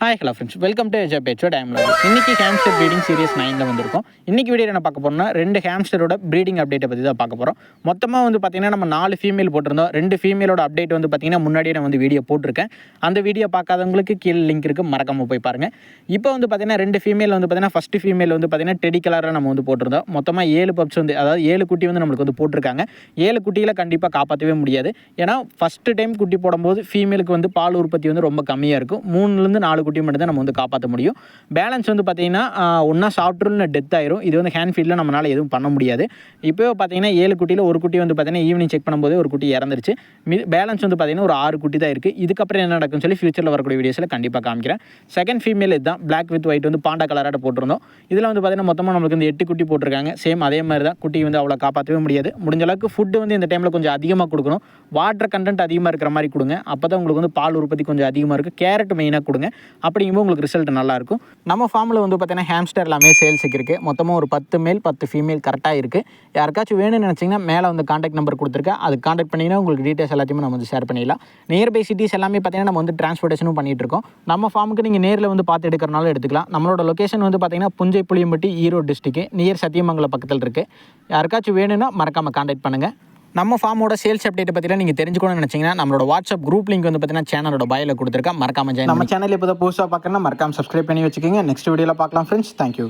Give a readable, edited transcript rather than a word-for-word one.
Hi hello friends, welcome to எஜாபேச்சோ டைம்ல. இன்னைக்கு ஹேம்ஸ்டர் ப்ரீடிங் சீரிஸ் 9 வந்திருக்கும். இன்னைக்கு வீடியோ என்ன பார்க்க போறோம்னா 2 ஹேம்ஸ்டரோட ப்ரீடிங் அப்டேட்டை பற்றி தான் பார்க்க போகிறோம். மொத்தமாக வந்து பார்த்தீங்கன்னா நம்ம 4 ஃபீமேல் போட்டிருந்தோம். 2 ஃபீமேலோட அப்டேட் வந்து பார்த்தீங்கன்னா முன்னாடியே நான் வந்து வீடியோ போட்டிருக்கேன். அந்த வீடியோ பார்க்காதவங்களுக்கு கீழே லிங்க் இருக்குது, மறக்காமல் போய் பாருங்கள். இப்போ வந்து பார்த்தீங்கன்னா 2 ஃபீமேல் வந்து பார்த்தீங்கன்னா ஃபஸ்ட்டு ஃபீமேல் வந்து பார்த்தீங்கன்னா டெடி கலரில் நம்ம வந்து போட்டிருந்தோம். மொத்தமாக 7 பப்ஸ் வந்து, அதாவது 7 குட்டி வந்து நம்மளுக்கு வந்து போட்டிருக்காங்க. 7 குட்டியில் கண்டிப்பாக காப்பாற்றவே முடியாது. ஏன்னா ஃபஸ்ட்டு டைம் குட்டி போடும்போது ஃபீமேலுக்கு வந்து பால் உற்பத்தி வந்து ரொம்ப கம்மியாக இருக்கும். 3லேருந்து 4 குட்டி மட்டும் தான் நம்ம வந்து காப்பாற்ற முடியும். பேலன்ஸ் வந்து பார்த்தீங்கன்னா ஒன்றா சாப்பிட்ருன்னு டெத் ஆயிரும். இது வந்து ஹேண்ட் ஃபீல்டில் நம்மளால் எதுவும் பண்ண முடியாது. இப்போ பார்த்தீங்கன்னா 7 குட்டியில் ஒரு குட்டி வந்து பார்த்தீங்கன்னா ஈவினிங் செக் பண்ணும்போது ஒரு குட்டி இறந்துருச்சு. பேலன்ஸ் வந்து பார்த்தீங்கன்னா ஒரு 6 குட்டி தான் இருக்குது. இதுக்கப்புறம் என்ன நடக்கும்னு சொல்லி ஃபியூச்சரில் வரக்கூடிய வீடியோஸில் கண்டிப்பாக காமிக்கிறேன். செகண்ட் ஃபீமேல் இதுதான், பிளாக் வித் ஒயிட் வந்து பாண்டா கலராக போட்டிருந்தோம். இதில் வந்து பார்த்தீங்கன்னா மொத்தமாக நம்மளுக்கு வந்து 8 குட்டி போட்டிருக்காங்க. சேம் அதே மாதிரி தான். குட்டி வந்து அவ்வளோ காப்பாற்றவே முடியாது. முடிஞ்ச அளவுக்கு ஃபுட்டு வந்து இந்த டைமில் கொஞ்சம் அதிகமாக கொடுக்கணும். வாட்டர் கண்டென்ட் அதிகமாக இருக்கிற மாதிரி கொடுங்க. அப்போ தான் உங்களுக்கு வந்து பால் உற்பத்தி கொஞ்சம் அதிகமாக இருக்குது. கேரட் மெயினாக கொடுங்க. அப்படிங்கும்போது உங்களுக்கு ரிசல்ட் நல்லாயிருக்கும். நம்ம ஃபார்மில் வந்து பார்த்தீங்கன்னா ஹேம்ஸ்டர் எல்லாமே சேல்ஸுக்கு இருக்குது. மொத்தமாக ஒரு 10 மேல் 10 ஃபீமேல் கரெக்டாக இருக்குது. யாருக்காச்சும் வேணும்னு நினச்சிங்கன்னா மேலே வந்து காண்டாக்ட் நம்பர் கொடுத்துருக்கேன். அது காண்டாக்ட் பண்ணிங்கன்னா உங்களுக்கு டீட்டெயில்ஸ் எல்லாத்தையுமே நம்ம வந்து ஷேர் பண்ணிடலாம். நியர்பை சிட்டிஸ் எல்லாமே பார்த்தீங்கன்னா நம்ம வந்து டிரான்ஸ்போர்ட்டேஷனும் பண்ணிகிட்டு இருக்கோம். நம்ம ஃபார்முக்கு நீங்கள் நேரில் வந்து பார்த்து எடுக்கிறனாலும் எடுத்துக்கலாம். நம்மளோட லொக்கேஷன் வந்து பார்த்தீங்கன்னா புஞ்சை புளியம்பட்டி, ஈரோடு டிஸ்ட்ரிக்ட், நியர் சத்தியமங்கலம் பக்கத்தில் இருக்குது. யாருக்காச்சும் வேணும்னா மறக்காமல் காண்டாக்ட் பண்ணுங்கள். நம்ம ஃபார்மோட சேல்ஸ் அப்டேட் பற்றிலாம் நீங்கள் தெரிஞ்சுக்கணும்னு நினச்சிங்கன்னா நம்மளோட வாட்ஸ்அப் குரூப் லிங்க் வந்து பார்த்தீங்கன்னா சேனலோட பயோல கொடுத்துருக்கேன். மறக்காமல் ஜாயின். நம்ம சேனல் இப்போ தான் புதுசாக பார்க்கணும்னா மறக்காமல் சப்ஸ்கிரைப் பண்ணி வச்சுக்கோங்க. நெக்ஸ்ட் வீடியோவில் பார்க்கலாம் ஃப்ரெண்ட்ஸ். தேங்க்யூ.